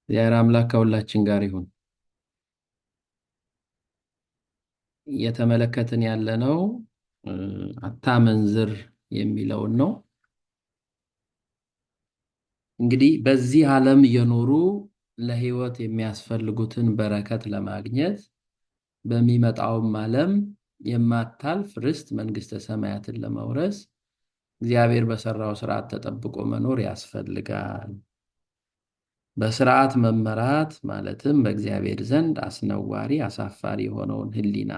እግዚአብሔር አምላክ ከሁላችን ጋር ይሁን። እየተመለከትን ያለነው አታመንዝር የሚለውን ነው። እንግዲህ በዚህ ዓለም እየኖሩ ለሕይወት የሚያስፈልጉትን በረከት ለማግኘት በሚመጣውም ዓለም የማታልፍ ርስት መንግሥተ ሰማያትን ለመውረስ እግዚአብሔር በሰራው ሥርዓት ተጠብቆ መኖር ያስፈልጋል። በሥርዓት መመራት ማለትም በእግዚአብሔር ዘንድ አስነዋሪ አሳፋሪ የሆነውን ሕሊና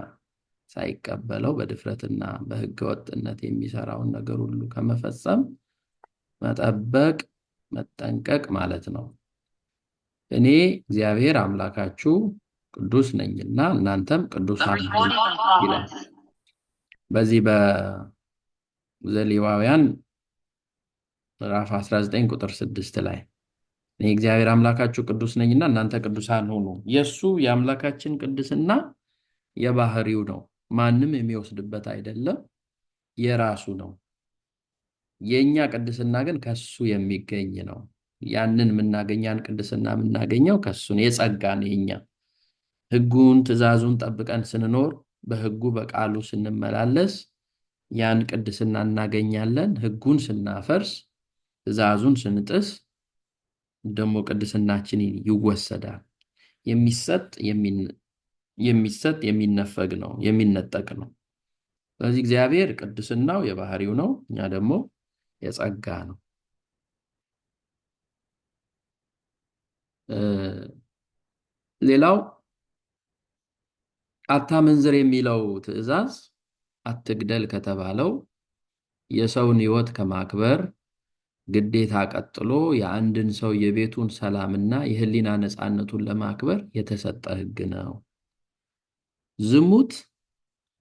ሳይቀበለው በድፍረትና በሕገ ወጥነት የሚሰራውን ነገር ሁሉ ከመፈጸም መጠበቅ መጠንቀቅ ማለት ነው። እኔ እግዚአብሔር አምላካችሁ ቅዱስ ነኝና እናንተም ቅዱሳን ሁኑ ይላል። በዚህ በዘሌዋውያን ምዕራፍ 19 ቁጥር 6 ላይ እኔ እግዚአብሔር አምላካችሁ ቅዱስ ነኝና እናንተ ቅዱሳን ሁኑ። የሱ የአምላካችን ቅድስና የባህሪው ነው። ማንም የሚወስድበት አይደለም፣ የራሱ ነው። የኛ ቅድስና ግን ከሱ የሚገኝ ነው። ያንን የምናገኛን ቅድስና የምናገኘው ከሱ ነው። የጸጋ ነው የኛ። ሕጉን ትእዛዙን ጠብቀን ስንኖር፣ በሕጉ በቃሉ ስንመላለስ ያን ቅድስና እናገኛለን። ሕጉን ስናፈርስ፣ ትእዛዙን ስንጥስ ደግሞ ቅድስናችን ይወሰዳል። የሚሰጥ የሚነፈግ ነው፣ የሚነጠቅ ነው። ስለዚህ እግዚአብሔር ቅድስናው የባህሪው ነው፣ እኛ ደግሞ የጸጋ ነው። ሌላው አታመንዝር የሚለው ትእዛዝ አትግደል ከተባለው የሰውን ሕይወት ከማክበር ግዴታ ቀጥሎ የአንድን ሰው የቤቱን ሰላምና የህሊና ነፃነቱን ለማክበር የተሰጠ ሕግ ነው። ዝሙት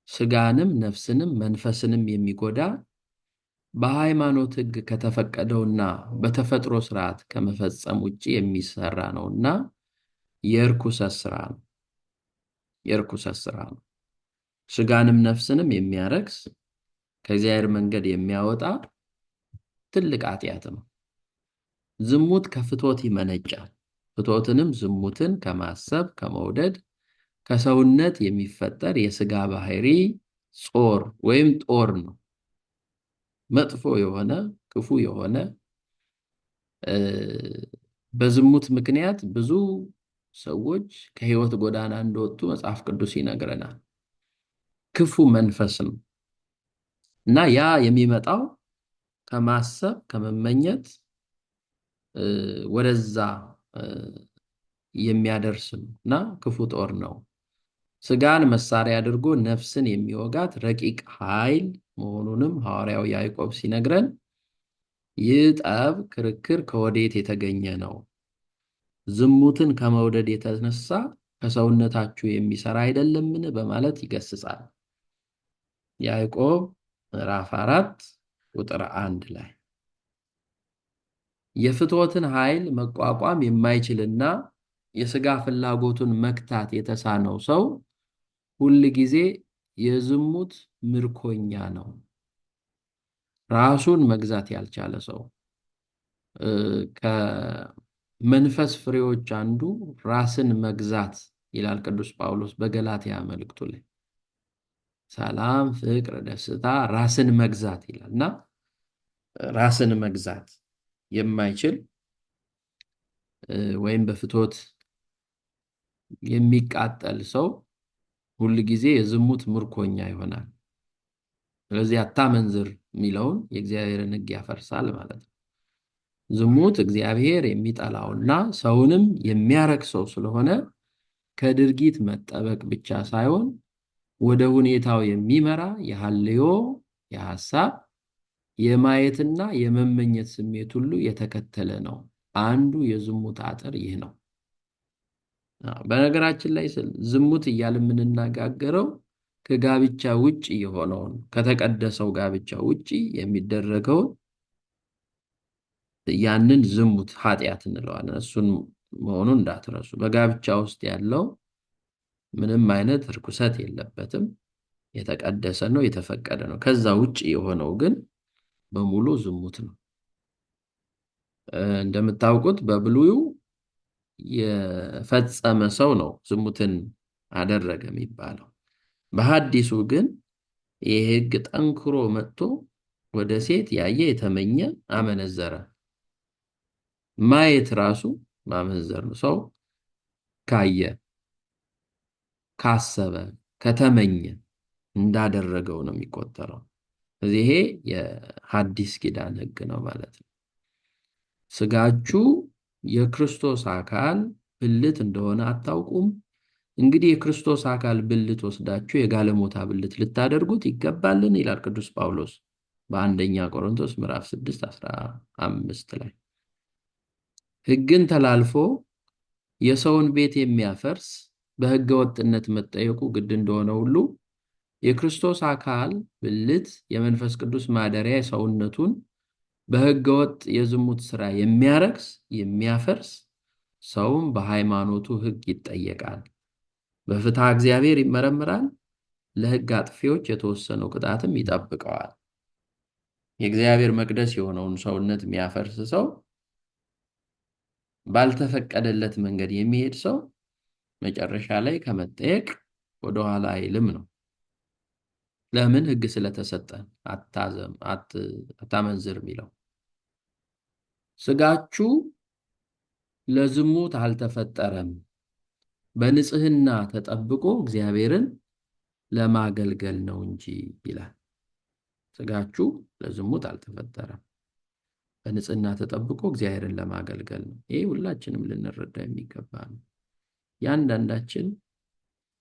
ስጋንም ነፍስንም መንፈስንም የሚጎዳ በሃይማኖት ሕግ ከተፈቀደውና በተፈጥሮ ስርዓት ከመፈጸም ውጪ የሚሰራ ነውና የርኩሰት ስራ ነው። የርኩሰት ስራ ነው። ስጋንም ነፍስንም የሚያረክስ ከእግዚአብሔር መንገድ የሚያወጣ ትልቅ ኃጢአት ነው። ዝሙት ከፍትወት ይመነጫል። ፍትወትንም ዝሙትን ከማሰብ ከመውደድ ከሰውነት የሚፈጠር የስጋ ባህሪ ጾር ወይም ጦር ነው። መጥፎ የሆነ ክፉ የሆነ በዝሙት ምክንያት ብዙ ሰዎች ከህይወት ጎዳና እንደወጡ መጽሐፍ ቅዱስ ይነግረናል። ክፉ መንፈስ ነው እና ያ የሚመጣው ከማሰብ ከመመኘት ወደዛ የሚያደርስ ነው እና ክፉ ጦር ነው። ስጋን መሳሪያ አድርጎ ነፍስን የሚወጋት ረቂቅ ኃይል መሆኑንም ሐዋርያው ያዕቆብ ሲነግረን ይህ ጠብ ክርክር ከወዴት የተገኘ ነው? ዝሙትን ከመውደድ የተነሳ ከሰውነታችሁ የሚሰራ አይደለምን? በማለት ይገስጻል። ያዕቆብ ምዕራፍ 4 ቁጥር 1 ላይ የፍትወትን ኃይል መቋቋም የማይችልና የስጋ ፍላጎቱን መክታት የተሳነው ሰው ሁል ጊዜ የዝሙት ምርኮኛ ነው። ራሱን መግዛት ያልቻለ ሰው ከመንፈስ ፍሬዎች አንዱ ራስን መግዛት ይላል ቅዱስ ጳውሎስ በገላትያ መልእክቱ ላይ። ሰላም፣ ፍቅር፣ ደስታ፣ ራስን መግዛት ይላልና ራስን መግዛት የማይችል ወይም በፍትወት የሚቃጠል ሰው ሁል ጊዜ የዝሙት ምርኮኛ ይሆናል። ስለዚህ አታመንዝር የሚለውን የእግዚአብሔርን ሕግ ያፈርሳል ማለት ነው። ዝሙት እግዚአብሔር የሚጠላውና ሰውንም የሚያረክሰው ስለሆነ ከድርጊት መጠበቅ ብቻ ሳይሆን ወደ ሁኔታው የሚመራ የሐልዮ የሐሳብ የማየትና የመመኘት ስሜት ሁሉ የተከተለ ነው። አንዱ የዝሙት አጥር ይህ ነው። በነገራችን ላይ ዝሙት እያልን የምንነጋገረው ከጋብቻ ውጪ የሆነውን ከተቀደሰው ጋብቻ ውጪ የሚደረገውን ያንን ዝሙት ኃጢአት እንለዋለን። እሱን መሆኑን እንዳትረሱ። በጋብቻ ውስጥ ያለው ምንም አይነት ርኩሰት የለበትም፣ የተቀደሰ ነው፣ የተፈቀደ ነው። ከዛ ውጪ የሆነው ግን በሙሉ ዝሙት ነው። እንደምታውቁት በብሉዩ የፈጸመ ሰው ነው ዝሙትን አደረገ የሚባለው። በሐዲሱ ግን ይህ ሕግ ጠንክሮ መጥቶ ወደ ሴት ያየ የተመኘ አመነዘረ። ማየት ራሱ ማመንዘር ነው። ሰው ካየ፣ ካሰበ፣ ከተመኘ እንዳደረገው ነው የሚቆጠረው። ስለዚህ ይሄ የሐዲስ ኪዳን ሕግ ነው ማለት ነው። ስጋችሁ የክርስቶስ አካል ብልት እንደሆነ አታውቁም? እንግዲህ የክርስቶስ አካል ብልት ወስዳችሁ የጋለሞታ ብልት ልታደርጉት ይገባልን? ይላል ቅዱስ ጳውሎስ በአንደኛ ቆሮንቶስ ምዕራፍ 6:15 ላይ። ሕግን ተላልፎ የሰውን ቤት የሚያፈርስ በሕገ ወጥነት መጠየቁ ግድ እንደሆነ ሁሉ የክርስቶስ አካል ብልት የመንፈስ ቅዱስ ማደሪያ የሰውነቱን በሕገ ወጥ የዝሙት ሥራ የሚያረክስ የሚያፈርስ ሰውም በሃይማኖቱ ሕግ ይጠየቃል፣ በፍትሐ እግዚአብሔር ይመረምራል፣ ለሕግ አጥፊዎች የተወሰነው ቅጣትም ይጠብቀዋል። የእግዚአብሔር መቅደስ የሆነውን ሰውነት የሚያፈርስ ሰው፣ ባልተፈቀደለት መንገድ የሚሄድ ሰው መጨረሻ ላይ ከመጠየቅ ወደኋላ አይልም ነው። ለምን? ሕግ ስለተሰጠን አታመንዝር የሚለው። ስጋችሁ ለዝሙት አልተፈጠረም፣ በንጽህና ተጠብቆ እግዚአብሔርን ለማገልገል ነው እንጂ ይላል። ስጋችሁ ለዝሙት አልተፈጠረም፣ በንጽህና ተጠብቆ እግዚአብሔርን ለማገልገል ነው። ይሄ ሁላችንም ልንረዳ የሚገባ ነው። ያንዳንዳችን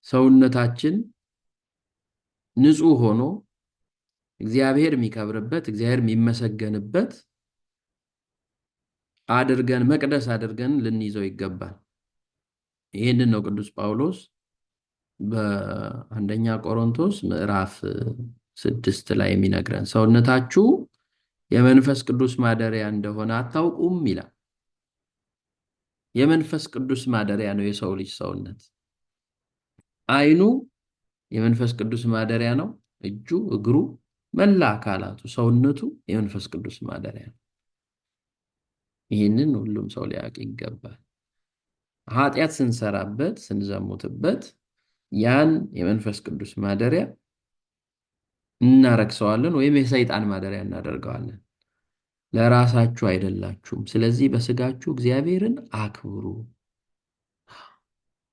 ሰውነታችን ንጹህ ሆኖ እግዚአብሔር የሚከብርበት እግዚአብሔር የሚመሰገንበት አድርገን መቅደስ አድርገን ልንይዘው ይገባል። ይህንን ነው ቅዱስ ጳውሎስ በአንደኛ ቆሮንቶስ ምዕራፍ 6 ላይ የሚነግረን። ሰውነታችሁ የመንፈስ ቅዱስ ማደሪያ እንደሆነ አታውቁም ይላል። የመንፈስ ቅዱስ ማደሪያ ነው የሰው ልጅ ሰውነት። ዓይኑ የመንፈስ ቅዱስ ማደሪያ ነው። እጁ፣ እግሩ፣ መላ አካላቱ፣ ሰውነቱ የመንፈስ ቅዱስ ማደሪያ ነው። ይህንን ሁሉም ሰው ሊያውቅ ይገባል። ኃጢአት ስንሰራበት፣ ስንዘሙትበት ያን የመንፈስ ቅዱስ ማደሪያ እናረክሰዋለን ወይም የሰይጣን ማደሪያ እናደርገዋለን። ለራሳችሁ አይደላችሁም፣ ስለዚህ በስጋችሁ እግዚአብሔርን አክብሩ።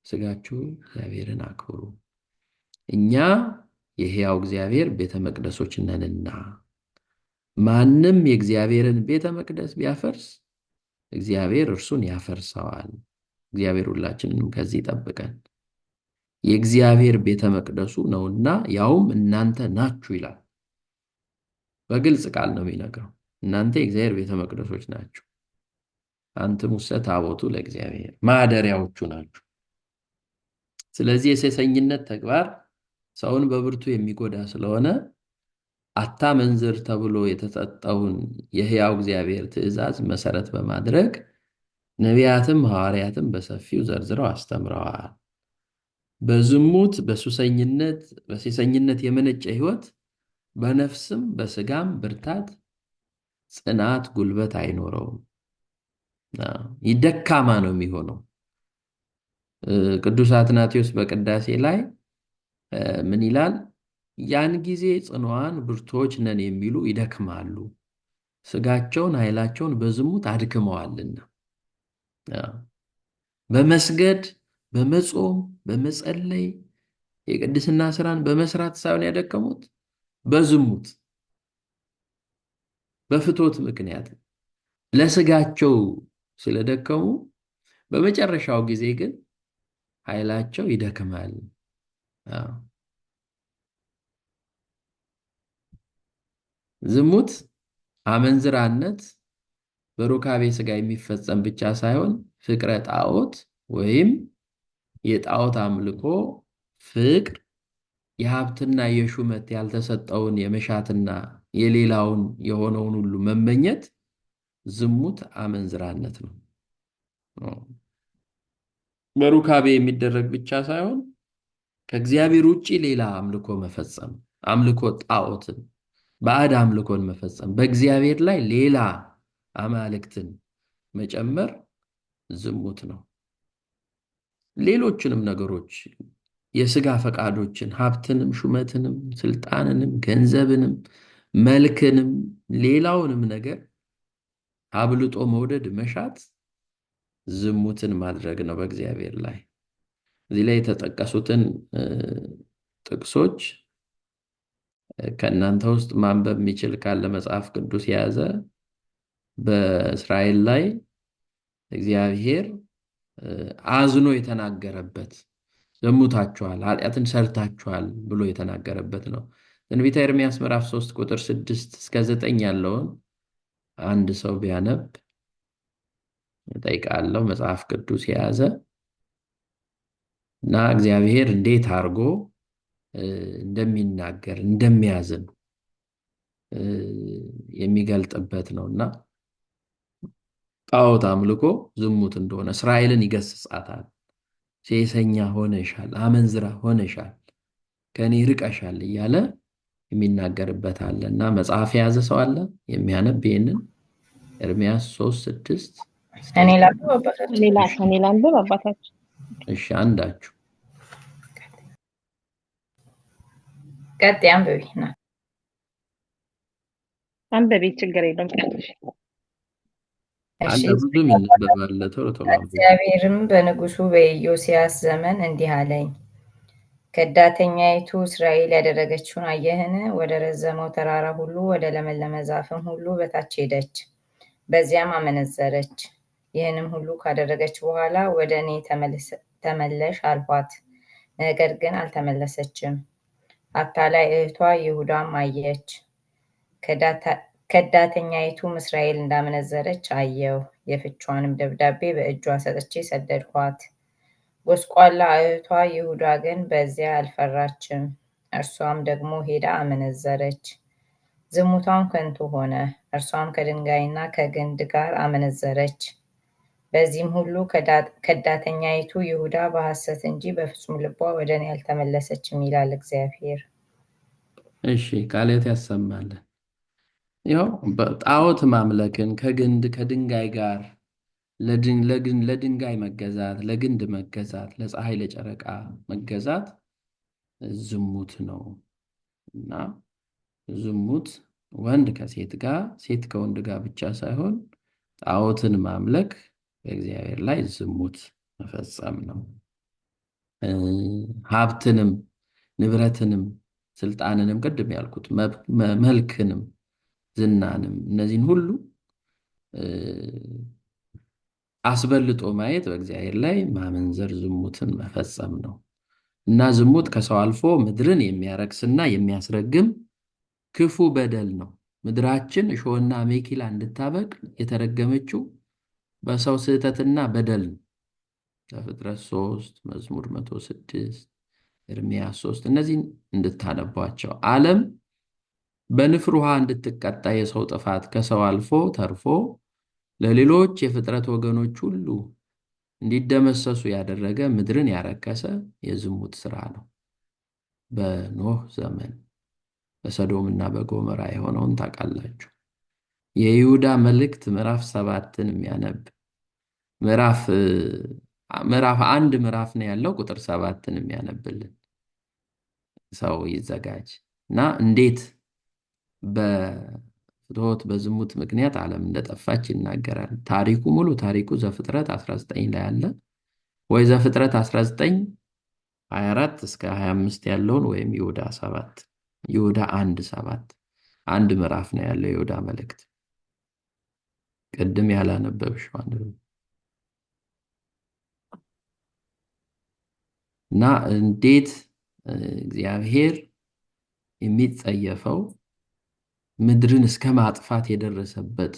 ስጋችሁ እግዚአብሔርን አክብሩ። እኛ የሕያው እግዚአብሔር ቤተ መቅደሶች ነንና ማንም የእግዚአብሔርን ቤተ መቅደስ ቢያፈርስ እግዚአብሔር እርሱን ያፈርሰዋል። እግዚአብሔር ሁላችንንም ከዚህ ይጠብቀን። የእግዚአብሔር ቤተ መቅደሱ ነውና ያውም እናንተ ናችሁ ይላል። በግልጽ ቃል ነው የሚነግረው። እናንተ የእግዚአብሔር ቤተ መቅደሶች ናችሁ። አንትሙሰ ታቦቱ ለእግዚአብሔር፣ ማደሪያዎቹ ናችሁ። ስለዚህ የሴሰኝነት ተግባር ሰውን በብርቱ የሚጎዳ ስለሆነ አታመንዝር ተብሎ የተሰጠውን የሕያው እግዚአብሔር ትእዛዝ መሰረት በማድረግ ነቢያትም ሐዋርያትም በሰፊው ዘርዝረው አስተምረዋል። በዝሙት በሱሰኝነት በሴሰኝነት የመነጨ ሕይወት በነፍስም በስጋም ብርታት፣ ጽናት፣ ጉልበት አይኖረውም። ደካማ ነው የሚሆነው። ቅዱስ አትናቴዎስ በቅዳሴ ላይ ምን ይላል? ያን ጊዜ ጽኑዓን ብርቶች ነን የሚሉ ይደክማሉ፣ ስጋቸውን ኃይላቸውን በዝሙት አድክመዋልና። በመስገድ በመጾም በመጸለይ የቅድስና ስራን በመስራት ሳይሆን ያደከሙት በዝሙት በፍቶት ምክንያት ለስጋቸው ስለደከሙ በመጨረሻው ጊዜ ግን ኃይላቸው ይደክማል። ዝሙት፣ አመንዝራነት በሩካቤ ስጋ የሚፈጸም ብቻ ሳይሆን ፍቅረ ጣዖት ወይም የጣዖት አምልኮ ፍቅር፣ የሀብትና የሹመት ያልተሰጠውን የመሻትና የሌላውን የሆነውን ሁሉ መመኘት ዝሙት አመንዝራነት ነው። በሩካቤ የሚደረግ ብቻ ሳይሆን ከእግዚአብሔር ውጪ ሌላ አምልኮ መፈጸም፣ አምልኮ ጣዖትን ባዕድ አምልኮን መፈጸም፣ በእግዚአብሔር ላይ ሌላ አማልክትን መጨመር ዝሙት ነው። ሌሎችንም ነገሮች የስጋ ፈቃዶችን፣ ሀብትንም፣ ሹመትንም፣ ስልጣንንም፣ ገንዘብንም፣ መልክንም ሌላውንም ነገር አብልጦ መውደድ መሻት ዝሙትን ማድረግ ነው በእግዚአብሔር ላይ። እዚህ ላይ የተጠቀሱትን ጥቅሶች ከእናንተ ውስጥ ማንበብ የሚችል ካለ መጽሐፍ ቅዱስ የያዘ በእስራኤል ላይ እግዚአብሔር አዝኖ የተናገረበት ዘሙታችኋል፣ ኃጢአትን ሰርታችኋል ብሎ የተናገረበት ነው። ትንቢተ ኤርምያስ ምዕራፍ 3 ቁጥር 6 እስከ 9 ያለውን አንድ ሰው ቢያነብ እጠይቃለሁ። መጽሐፍ ቅዱስ የያዘ እና እግዚአብሔር እንዴት አድርጎ እንደሚናገር እንደሚያዝን የሚገልጥበት ነውና ጣዖት አምልኮ ዝሙት እንደሆነ እስራኤልን ይገስጻታል። ሴሰኛ ሆነሻል፣ አመንዝራ ሆነሻል፣ ከኔ ርቀሻል እያለ የሚናገርበት አለ እና መጽሐፍ የያዘ ሰው አለ የሚያነብ ይሄንን ኤርምያስ 3:6 እኔ ላንብብ አባታችን። እሺ አንዳችሁ ቀጥይ አንብቢ ነው። አንብቢ ችግር የለም። እሺ ብዙም ይነበባል። ቶሎ ቶሎ እግዚአብሔርም በንጉሱ በኢዮስያስ ዘመን እንዲህ አለኝ፣ ከዳተኛይቱ እስራኤል ያደረገችውን አየህን? ወደ ረዘመው ተራራ ሁሉ ወደ ለመለመ ዛፍም ሁሉ በታች ሄደች፣ በዚያም አመነዘረች። ይህንም ሁሉ ካደረገች በኋላ ወደ እኔ ተመለሽ አልኋት፣ ነገር ግን አልተመለሰችም። አታላይ እህቷ ይሁዳም አየች፣ ከዳተኛይቱም እስራኤል እንዳመነዘረች አየሁ። የፍቿንም ደብዳቤ በእጇ ሰጥቼ ሰደድኳት። ጎስቋላ እህቷ ይሁዳ ግን በዚያ አልፈራችም። እርሷም ደግሞ ሄዳ አመነዘረች። ዝሙቷም ከንቱ ሆነ። እርሷም ከድንጋይና ከግንድ ጋር አመነዘረች። በዚህም ሁሉ ከዳተኛይቱ ይሁዳ በሐሰት እንጂ በፍጹም ልቧ ወደ እኔ አልተመለሰችም ይላል እግዚአብሔር። እሺ ቃሌት ያሰማልን። ይኸው ጣዖት ማምለክን ከግንድ ከድንጋይ ጋር ለድንጋይ መገዛት፣ ለግንድ መገዛት፣ ለፀሐይ ለጨረቃ መገዛት ዝሙት ነው እና ዝሙት ወንድ ከሴት ጋር ሴት ከወንድ ጋር ብቻ ሳይሆን ጣዖትን ማምለክ በእግዚአብሔር ላይ ዝሙት መፈጸም ነው። ሀብትንም ንብረትንም ስልጣንንም ቅድም ያልኩት መልክንም ዝናንም እነዚህን ሁሉ አስበልጦ ማየት በእግዚአብሔር ላይ ማመንዘር ዝሙትን መፈጸም ነው እና ዝሙት ከሰው አልፎ ምድርን የሚያረክስና የሚያስረግም ክፉ በደል ነው። ምድራችን እሾህና አሜኬላ እንድታበቅል የተረገመችው በሰው ስህተትና በደል ነው። ዘፍጥረት 3 መዝሙር 106 ኤርምያስ 3 እነዚህን እንድታነቧቸው ዓለም በንፍር ውሃ እንድትቀጣ የሰው ጥፋት ከሰው አልፎ ተርፎ ለሌሎች የፍጥረት ወገኖች ሁሉ እንዲደመሰሱ ያደረገ ምድርን ያረከሰ የዝሙት ስራ ነው። በኖህ ዘመን በሰዶምና በጎሞራ የሆነውን ታውቃላችሁ። የይሁዳ መልእክት ምዕራፍ 7ን የሚያነብ ምዕራፍ 1 ምዕራፍ ነው ያለው፣ ቁጥር 7ን የሚያነብልን ሰው ይዘጋጅ እና እንዴት በፍትወት በዝሙት ምክንያት ዓለም እንደጠፋች ይናገራል። ታሪኩ ሙሉ ታሪኩ ዘፍጥረት 19 ላይ አለ ወይ ዘፍጥረት 19 24 እስከ 25 ያለውን ወይም ይሁዳ 7 ይሁዳ 1:7 አንድ ምዕራፍ ነው ያለው ይሁዳ መልእክት። ቅድም ያላነበብሽው አንዱ እና እንዴት እግዚአብሔር የሚጸየፈው ምድርን እስከ ማጥፋት የደረሰበት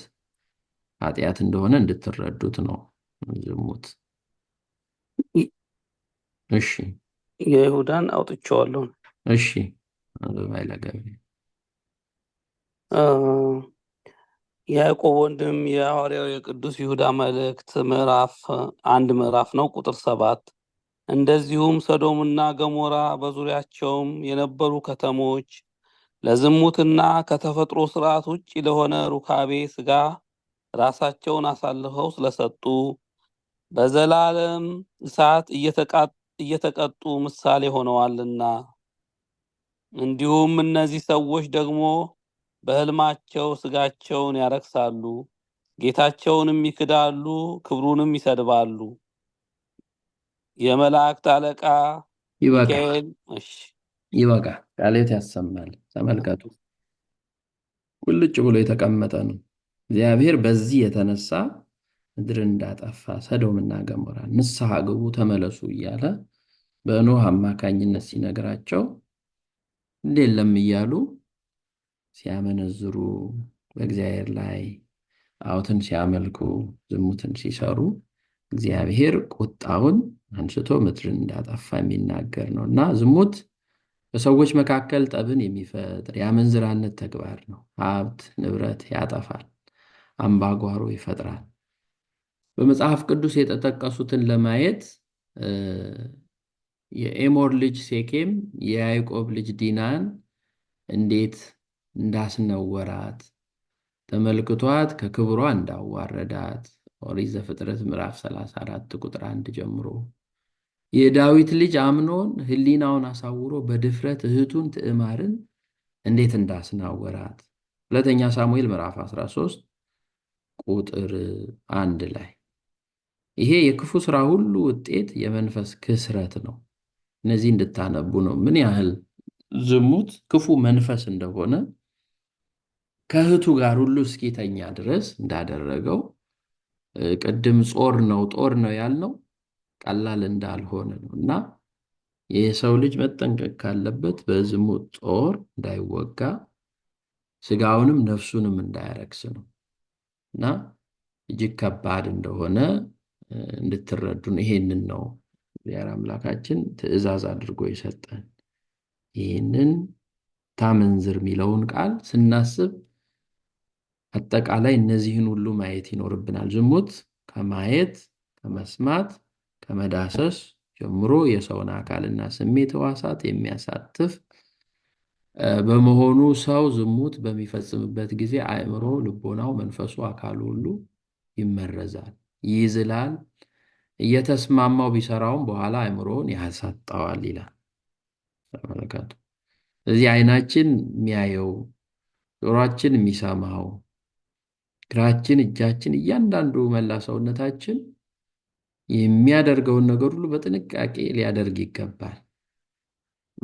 ኃጢአት እንደሆነ እንድትረዱት ነው ዝሙት። እሺ የይሁዳን አውጥቼዋለሁ። እሺ ባይለገብ የያዕቆብ ወንድም የሐዋርያው የቅዱስ ይሁዳ መልእክት ምዕራፍ 1 ምዕራፍ ነው ቁጥር 7 እንደዚሁም ሰዶምና ገሞራ በዙሪያቸውም የነበሩ ከተሞች ለዝሙትና ከተፈጥሮ ስርዓት ውጭ ለሆነ ሩካቤ ስጋ ራሳቸውን አሳልፈው ስለሰጡ በዘላለም እሳት እየተቀጡ ምሳሌ ሆነዋልና። እንዲሁም እነዚህ ሰዎች ደግሞ በሕልማቸው ሥጋቸውን ያረክሳሉ፣ ጌታቸውንም ይክዳሉ፣ ክብሩንም ይሰድባሉ። የመላእክት አለቃ ይበቃል፣ ሚካኤል ይበቃል። ቃሌት ያሰማል። ተመልከቱ፣ ቁልጭ ብሎ የተቀመጠ ነው። እግዚአብሔር በዚህ የተነሳ ምድር እንዳጠፋ ሰዶምና ገሞራ ንስሐ ግቡ ተመለሱ እያለ በኖህ አማካኝነት ሲነግራቸው የለም እያሉ ሲያመነዝሩ፣ በእግዚአብሔር ላይ ጣዖትን ሲያመልኩ፣ ዝሙትን ሲሰሩ እግዚአብሔር ቁጣውን አንስቶ ምድርን እንዳጠፋ የሚናገር ነው እና ዝሙት በሰዎች መካከል ጠብን የሚፈጥር የአመንዝራነት ተግባር ነው። ሀብት ንብረት ያጠፋል፣ አምባጓሮ ይፈጥራል። በመጽሐፍ ቅዱስ የተጠቀሱትን ለማየት የኤሞር ልጅ ሴኬም የያዕቆብ ልጅ ዲናን እንዴት እንዳስነወራት ተመልክቷት ከክብሯ እንዳዋረዳት ኦሪት ዘፍጥረት ምዕራፍ 34 ቁጥር 1 ጀምሮ የዳዊት ልጅ አምኖን ሕሊናውን አሳውሮ በድፍረት እህቱን ትዕማርን እንዴት እንዳስናወራት ሁለተኛ ሳሙኤል ምዕራፍ 13 ቁጥር 1 ላይ ይሄ የክፉ ስራ ሁሉ ውጤት የመንፈስ ክስረት ነው። እነዚህ እንድታነቡ ነው ምን ያህል ዝሙት ክፉ መንፈስ እንደሆነ ከእህቱ ጋር ሁሉ እስኪተኛ ድረስ እንዳደረገው ቅድም ጦር ነው ያልነው ቀላል እንዳልሆነ ነው እና የሰው ልጅ መጠንቀቅ ካለበት በዝሙት ጦር እንዳይወጋ ስጋውንም ነፍሱንም እንዳያረክስ ነው እና እጅግ ከባድ እንደሆነ እንድትረዱን ይሄንን ነው እግዚአብሔር አምላካችን ትእዛዝ አድርጎ የሰጠን። ይህንን ታመንዝር የሚለውን ቃል ስናስብ አጠቃላይ እነዚህን ሁሉ ማየት ይኖርብናል። ዝሙት ከማየት ከመስማት ከመዳሰስ ጀምሮ የሰውን አካልና ስሜት ሕዋሳት የሚያሳትፍ በመሆኑ ሰው ዝሙት በሚፈጽምበት ጊዜ አእምሮ፣ ልቦናው፣ መንፈሱ፣ አካሉ ሁሉ ይመረዛል፣ ይዝላል። እየተስማማው ቢሰራውም በኋላ አእምሮውን ያሳጣዋል ይላል። ተመልከቱ። ስለዚህ አይናችን የሚያየው፣ ጆሮአችን የሚሰማው፣ እግራችን፣ እጃችን፣ እያንዳንዱ መላ ሰውነታችን የሚያደርገውን ነገር ሁሉ በጥንቃቄ ሊያደርግ ይገባል።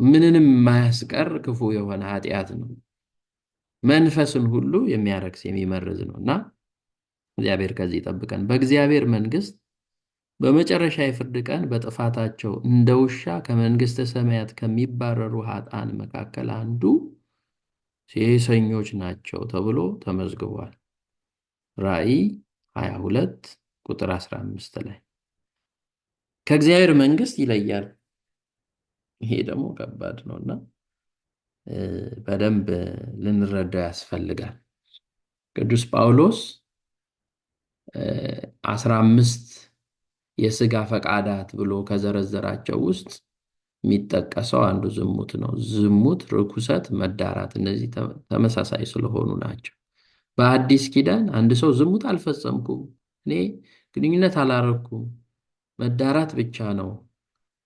ምንንም የማያስቀር ክፉ የሆነ ኃጢአት ነው። መንፈስን ሁሉ የሚያረክስ የሚመርዝ ነው እና እግዚአብሔር ከዚህ ይጠብቀን። በእግዚአብሔር መንግስት በመጨረሻ የፍርድ ቀን በጥፋታቸው እንደ ውሻ ከመንግስተ ሰማያት ከሚባረሩ ኃጥአን መካከል አንዱ ሴሰኞች ናቸው ተብሎ ተመዝግቧል። ራእይ 22 ቁጥር 15 ላይ ከእግዚአብሔር መንግስት ይለያል። ይሄ ደግሞ ከባድ ነውና በደንብ ልንረዳው ያስፈልጋል። ቅዱስ ጳውሎስ 15 የሥጋ ፈቃዳት ብሎ ከዘረዘራቸው ውስጥ የሚጠቀሰው አንዱ ዝሙት ነው። ዝሙት፣ ርኩሰት፣ መዳራት እነዚህ ተመሳሳይ ስለሆኑ ናቸው። በአዲስ ኪዳን አንድ ሰው ዝሙት አልፈጸምኩም፣ እኔ ግንኙነት አላረኩም፣ መዳራት ብቻ ነው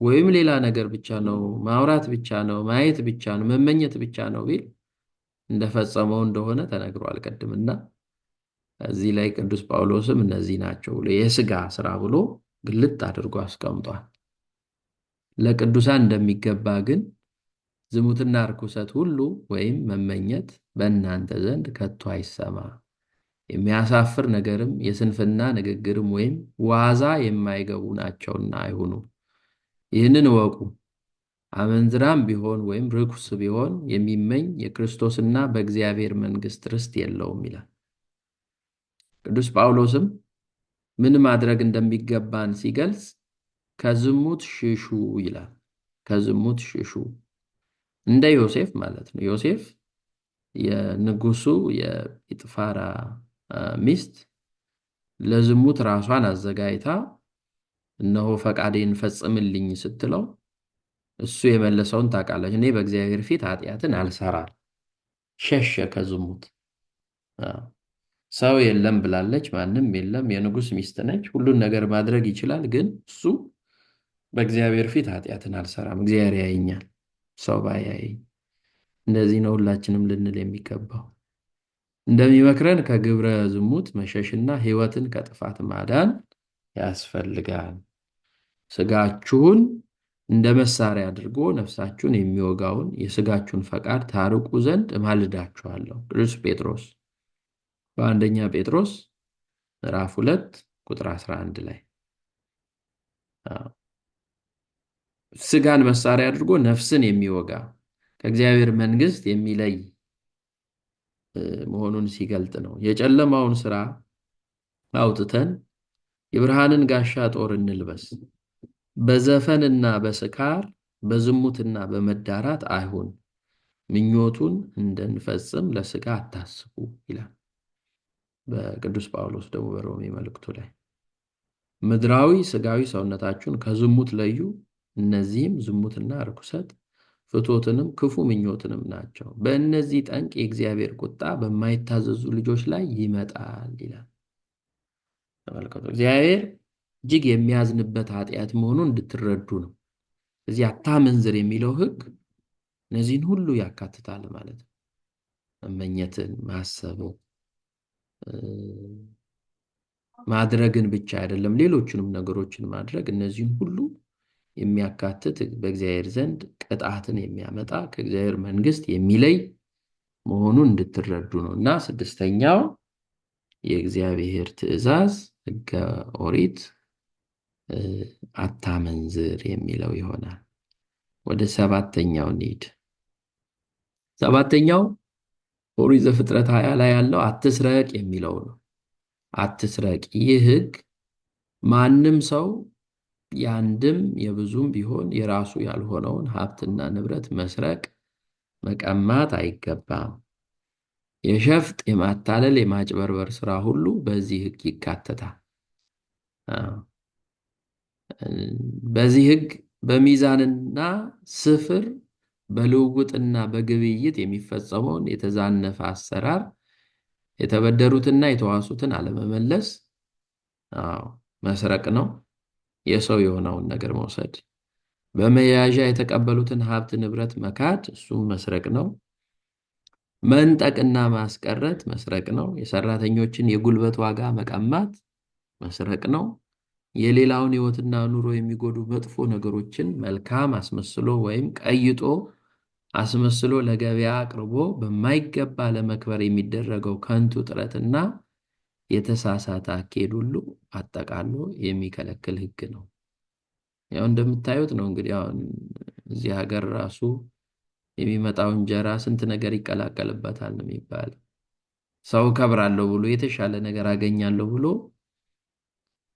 ወይም ሌላ ነገር ብቻ ነው፣ ማውራት ብቻ ነው፣ ማየት ብቻ ነው፣ መመኘት ብቻ ነው ቢል እንደፈጸመው እንደሆነ ተነግሯል ቅድምና እዚህ ላይ ቅዱስ ጳውሎስም እነዚህ ናቸው ብሎ የሥጋ ስራ ብሎ ግልጥ አድርጎ አስቀምጧል። ለቅዱሳን እንደሚገባ ግን ዝሙትና ርኩሰት ሁሉ ወይም መመኘት በእናንተ ዘንድ ከቶ አይሰማ፣ የሚያሳፍር ነገርም የስንፍና ንግግርም ወይም ዋዛ የማይገቡ ናቸውና አይሁኑ። ይህንን እወቁ፣ አመንዝራም ቢሆን ወይም ርኩስ ቢሆን የሚመኝ የክርስቶስና በእግዚአብሔር መንግሥት ርስት የለውም ይላል። ቅዱስ ጳውሎስም ምን ማድረግ እንደሚገባን ሲገልጽ ከዝሙት ሽሹ ይላል። ከዝሙት ሽሹ እንደ ዮሴፍ ማለት ነው። ዮሴፍ የንጉሱ የጲጥፋራ ሚስት ለዝሙት ራሷን አዘጋጅታ እነሆ ፈቃዴን ፈጽምልኝ ስትለው እሱ የመለሰውን ታውቃለች። እኔ በእግዚአብሔር ፊት ኃጢአትን አልሰራም፣ ሸሸ ከዝሙት። ሰው የለም ብላለች። ማንም የለም። የንጉሥ ሚስት ነች። ሁሉን ነገር ማድረግ ይችላል። ግን እሱ በእግዚአብሔር ፊት ኃጢአትን አልሰራም፣ እግዚአብሔር ያየኛል፣ ሰው ባያየኝ። እንደዚህ ነው ሁላችንም ልንል የሚገባው። እንደሚመክረን ከግብረ ዝሙት መሸሽና ሕይወትን ከጥፋት ማዳን ያስፈልጋል። ስጋችሁን እንደ መሳሪያ አድርጎ ነፍሳችሁን የሚወጋውን የስጋችሁን ፈቃድ ታርቁ ዘንድ እማልዳችኋለሁ። ቅዱስ ጴጥሮስ በአንደኛ ጴጥሮስ ምዕራፍ 2 ቁጥር 11 ላይ ስጋን መሳሪያ አድርጎ ነፍስን የሚወጋ ከእግዚአብሔር መንግሥት የሚለይ መሆኑን ሲገልጥ ነው። የጨለማውን ስራ አውጥተን የብርሃንን ጋሻ ጦር እንልበስ። በዘፈንና በስካር በዝሙትና በመዳራት አይሁን፣ ምኞቱን እንድንፈጽም ለስጋ አታስቡ ይላል በቅዱስ ጳውሎስ ደግሞ በሮሜ መልእክቱ ላይ። ምድራዊ ስጋዊ ሰውነታችሁን ከዝሙት ለዩ፣ እነዚህም ዝሙትና ርኩሰት፣ ፍትወትንም ክፉ ምኞትንም ናቸው። በእነዚህ ጠንቅ የእግዚአብሔር ቁጣ በማይታዘዙ ልጆች ላይ ይመጣል ይላል። ተመልከቱ፣ እግዚአብሔር እጅግ የሚያዝንበት ኃጢአት መሆኑን እንድትረዱ ነው። እዚህ አታመንዝር የሚለው ሕግ እነዚህን ሁሉ ያካትታል ማለት ነው። መመኘትን፣ ማሰብን፣ ማድረግን ብቻ አይደለም፣ ሌሎችንም ነገሮችን ማድረግ፣ እነዚህን ሁሉ የሚያካትት በእግዚአብሔር ዘንድ ቅጣትን የሚያመጣ ከእግዚአብሔር መንግሥት የሚለይ መሆኑን እንድትረዱ ነው። እና ስድስተኛው የእግዚአብሔር ትእዛዝ ሕገ ኦሪት አታመንዝር የሚለው ይሆናል። ወደ ሰባተኛው እንሂድ። ሰባተኛው ኦሪት ዘፍጥረት 20 ላይ ያለው አትስረቅ የሚለው ነው። አትስረቅ። ይህ ሕግ ማንም ሰው የአንድም የብዙም ቢሆን የራሱ ያልሆነውን ሀብትና ንብረት መስረቅ፣ መቀማት አይገባም። የሸፍጥ፣ የማታለል፣ የማጭበርበር ስራ ሁሉ በዚህ ሕግ ይካተታል። በዚህ ሕግ በሚዛንና ስፍር በልውውጥና በግብይት የሚፈጸመውን የተዛነፈ አሰራር፣ የተበደሩትና የተዋሱትን አለመመለስ መስረቅ ነው። የሰው የሆነውን ነገር መውሰድ፣ በመያዣ የተቀበሉትን ሀብት ንብረት መካድ፣ እሱም መስረቅ ነው። መንጠቅና ማስቀረት መስረቅ ነው። የሰራተኞችን የጉልበት ዋጋ መቀማት መስረቅ ነው። የሌላውን ሕይወትና ኑሮ የሚጎዱ መጥፎ ነገሮችን መልካም አስመስሎ ወይም ቀይጦ አስመስሎ ለገበያ አቅርቦ በማይገባ ለመክበር የሚደረገው ከንቱ ጥረትና የተሳሳተ አካሄድ ሁሉ አጠቃሎ የሚከለክል ሕግ ነው። ያው እንደምታዩት ነው እንግዲህ አሁን እዚህ ሀገር ራሱ የሚመጣው እንጀራ ስንት ነገር ይቀላቀልበታል ነው የሚባለው። ሰው ከብራለሁ ብሎ የተሻለ ነገር አገኛለሁ ብሎ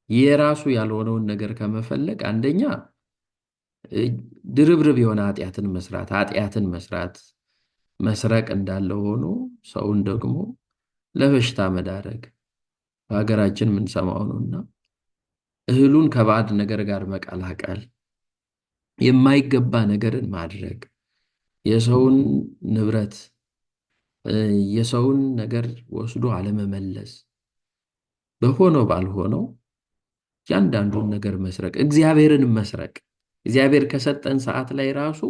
የራሱ ያልሆነውን ነገር ከመፈለግ አንደኛ ድርብርብ የሆነ ኃጢአትን መስራት መስረቅ እንዳለው ሆኖ ሰውን ደግሞ ለበሽታ መዳረግ በሀገራችን የምንሰማው ነውና እህሉን ከባዕድ ነገር ጋር መቀላቀል፣ የማይገባ ነገርን ማድረግ፣ የሰውን ንብረት የሰውን ነገር ወስዶ አለመመለስ፣ በሆነው ባልሆነው ያንዳንዱን ነገር መስረቅ፣ እግዚአብሔርን መስረቅ፣ እግዚአብሔር ከሰጠን ሰዓት ላይ ራሱ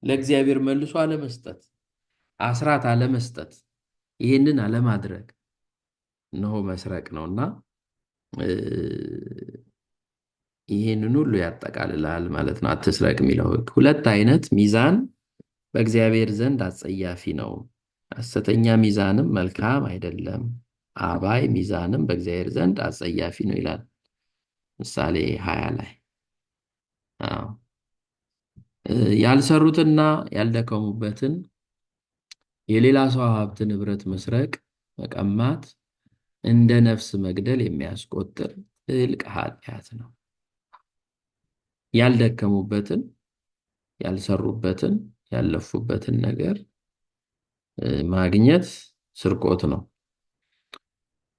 ለእግዚአብሔር መልሶ አለመስጠት፣ አስራት አለመስጠት፣ ይህንን አለማድረግ ነው መስረቅ ነውና ይህንን ሁሉ ያጠቃልላል ማለት ነው አትስረቅ የሚለው ሕግ። ሁለት አይነት ሚዛን በእግዚአብሔር ዘንድ አጸያፊ ነው። ሐሰተኛ ሚዛንም መልካም አይደለም፣ አባይ ሚዛንም በእግዚአብሔር ዘንድ አጸያፊ ነው ይላል ምሳሌ 20 ላይ። ያልሰሩትና ያልደከሙበትን የሌላ ሰው ሀብት ንብረት መስረቅ፣ መቀማት እንደ ነፍስ መግደል የሚያስቆጥር ጥልቅ ኃጢአት ነው። ያልደከሙበትን፣ ያልሰሩበትን፣ ያለፉበትን ነገር ማግኘት ስርቆት ነው።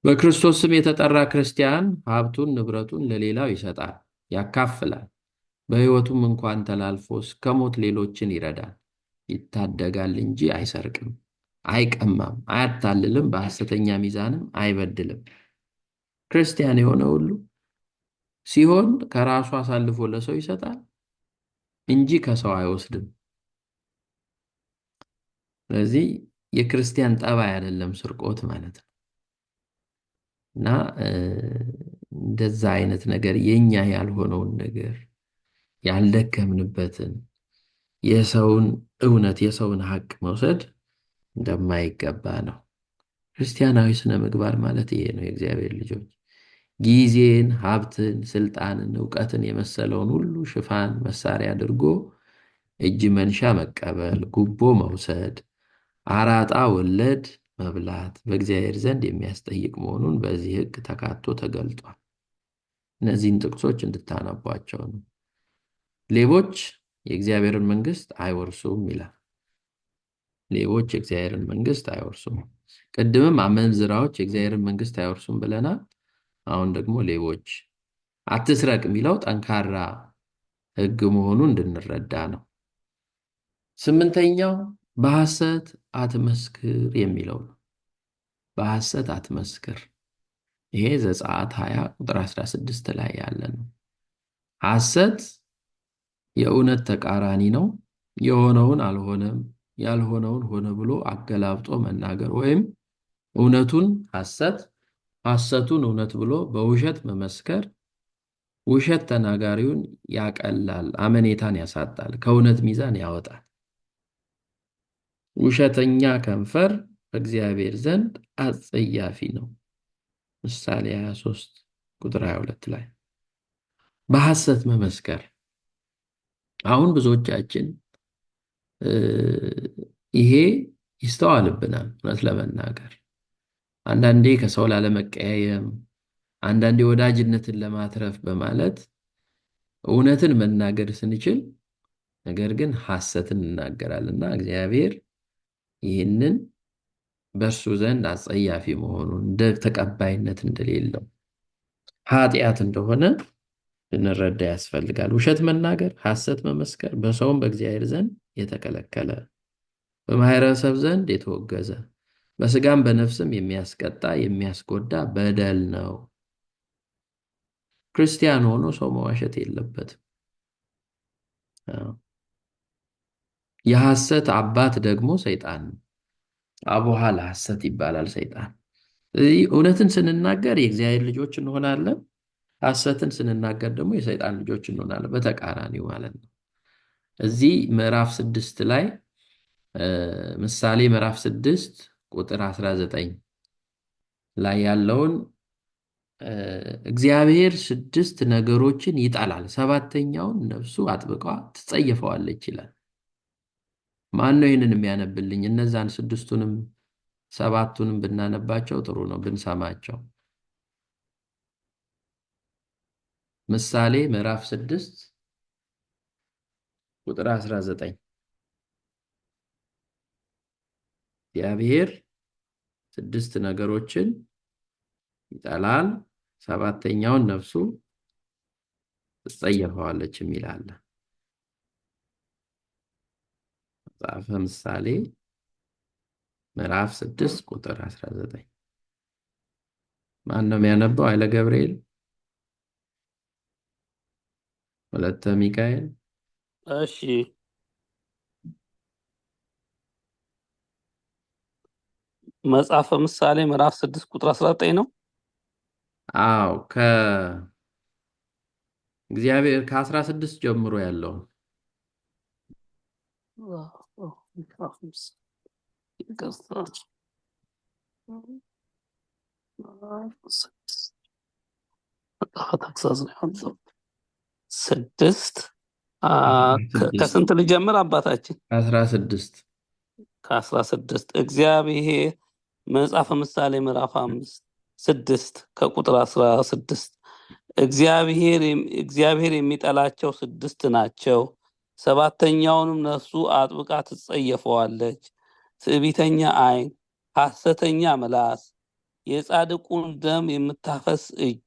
በክርስቶስ ስም የተጠራ ክርስቲያን ሀብቱን ንብረቱን ለሌላው ይሰጣል፣ ያካፍላል። በሕይወቱም እንኳን ተላልፎ እስከ ሞት ሌሎችን ይረዳል፣ ይታደጋል እንጂ አይሰርቅም። አይቀማም፣ አያታልልም፣ በሐሰተኛ ሚዛንም አይበድልም። ክርስቲያን የሆነ ሁሉ ሲሆን ከራሱ አሳልፎ ለሰው ይሰጣል እንጂ ከሰው አይወስድም። ስለዚህ የክርስቲያን ጠባይ አይደለም ስርቆት ማለት ነው። እና እንደዛ አይነት ነገር የኛ ያልሆነውን ነገር ያልደከምንበትን የሰውን እውነት የሰውን ሐቅ መውሰድ እንደማይገባ ነው። ክርስቲያናዊ ስነ ምግባር ማለት ይሄ ነው። የእግዚአብሔር ልጆች ጊዜን፣ ሀብትን፣ ስልጣንን፣ እውቀትን የመሰለውን ሁሉ ሽፋን መሳሪያ አድርጎ እጅ መንሻ መቀበል፣ ጉቦ መውሰድ፣ አራጣ ወለድ መብላት በእግዚአብሔር ዘንድ የሚያስጠይቅ መሆኑን በዚህ ሕግ ተካቶ ተገልጧል። እነዚህን ጥቅሶች እንድታነቧቸው ነው። ሌቦች የእግዚአብሔርን መንግስት አይወርሱም ይላል። ሌቦች የእግዚአብሔርን መንግስት አይወርሱም። ቅድምም አመንዝራዎች የእግዚአብሔርን መንግስት አይወርሱም ብለናል። አሁን ደግሞ ሌቦች። አትስረቅ የሚለው ጠንካራ ሕግ መሆኑን እንድንረዳ ነው። ስምንተኛው በሐሰት አትመስክር የሚለው ነው። በሐሰት አትመስክር። ይሄ ዘጸአት 20 ቁጥር 16 ላይ ያለ ነው። ሐሰት የእውነት ተቃራኒ ነው። የሆነውን አልሆነም፣ ያልሆነውን ሆነ ብሎ አገላብጦ መናገር ወይም እውነቱን ሐሰት፣ ሐሰቱን እውነት ብሎ በውሸት መመስከር ውሸት ተናጋሪውን ያቀላል፣ አመኔታን ያሳጣል፣ ከእውነት ሚዛን ያወጣል። ውሸተኛ ከንፈር በእግዚአብሔር ዘንድ አጸያፊ ነው። ምሳሌ 23 ቁጥር 22 ላይ በሐሰት መመስከር። አሁን ብዙዎቻችን ይሄ ይስተዋልብናል። እውነት ለመናገር አንዳንዴ ከሰው ላለመቀያየም፣ አንዳንዴ ወዳጅነትን ለማትረፍ በማለት እውነትን መናገር ስንችል ነገር ግን ሐሰትን እናገራልና እግዚአብሔር ይህንን በእርሱ ዘንድ አጸያፊ መሆኑን እንደ ተቀባይነት እንደሌለው ኃጢአት እንደሆነ ልንረዳ ያስፈልጋል። ውሸት መናገር፣ ሐሰት መመስከር በሰውም በእግዚአብሔር ዘንድ የተከለከለ፣ በማህበረሰብ ዘንድ የተወገዘ፣ በስጋም በነፍስም የሚያስቀጣ የሚያስጎዳ በደል ነው። ክርስቲያን ሆኖ ሰው መዋሸት የለበትም። የሐሰት አባት ደግሞ ሰይጣን ነው። አቡሃ ለሐሰት ይባላል ሰይጣን። ስለዚህ እውነትን ስንናገር የእግዚአብሔር ልጆች እንሆናለን፣ ሐሰትን ስንናገር ደግሞ የሰይጣን ልጆች እንሆናለን። በተቃራኒው ማለት ነው። እዚህ ምዕራፍ 6 ላይ ምሳሌ ምዕራፍ 6 ቁጥር 19 ላይ ያለውን እግዚአብሔር 6 ነገሮችን ይጠላል፣ ሰባተኛውን ነፍሱ አጥብቃ ትጸየፈዋለች ይላል። ማን ነው ይህንን የሚያነብልኝ? እነዛን 6ቱንም 7ቱንም ብናነባቸው ጥሩ ነው ብንሰማቸው። ምሳሌ ምዕራፍ 6 ቁጥር 19 እግዚአብሔር 6 ነገሮችን ይጠላል፣ ሰባተኛውን ነፍሱ ትጸየፈዋለች የሚል አለ። መጽሐፈ ምሳሌ ምዕራፍ 6 ቁጥር 19 ማን ነው የሚያነበው? ኃይለ ገብርኤል፣ ወለተ ሚካኤል። እሺ መጽሐፈ ምሳሌ ምዕራፍ 6 ቁጥር 19 ነው። አዎ ከእግዚአብሔር ከ16 ጀምሮ ያለው ከስንት ልጀምር አባታችን? 16 ከ16 እግዚአብሔር መጽሐፈ ምሳሌ ምዕራፍ 6 ከቁጥር 16 እግዚአብሔር የሚጠላቸው 6 ናቸው፣ ሰባተኛውንም ነፍሱ አጥብቃ ትጸየፈዋለች። ትዕቢተኛ ዓይን፣ ሐሰተኛ ምላስ፣ የጻድቁን ደም የምታፈስ እጅ፣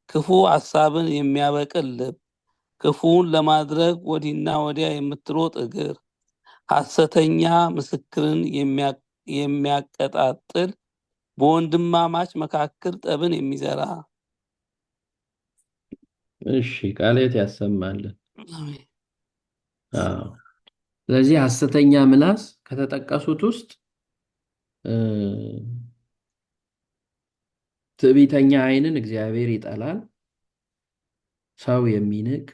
ክፉ ሐሳብን የሚያበቅል ልብ፣ ክፉውን ለማድረግ ወዲህና ወዲያ የምትሮጥ እግር፣ ሐሰተኛ ምስክርን የሚያቀጣጥል በወንድማማች መካከል ጠብን የሚዘራ። እሺ፣ ቃልዎት ያሰማልን። አሜን። አዎ። ስለዚህ ሐሰተኛ ምላስ ከተጠቀሱት ውስጥ ትዕቢተኛ ዓይንን እግዚአብሔር ይጠላል፣ ሰው የሚንቅ፣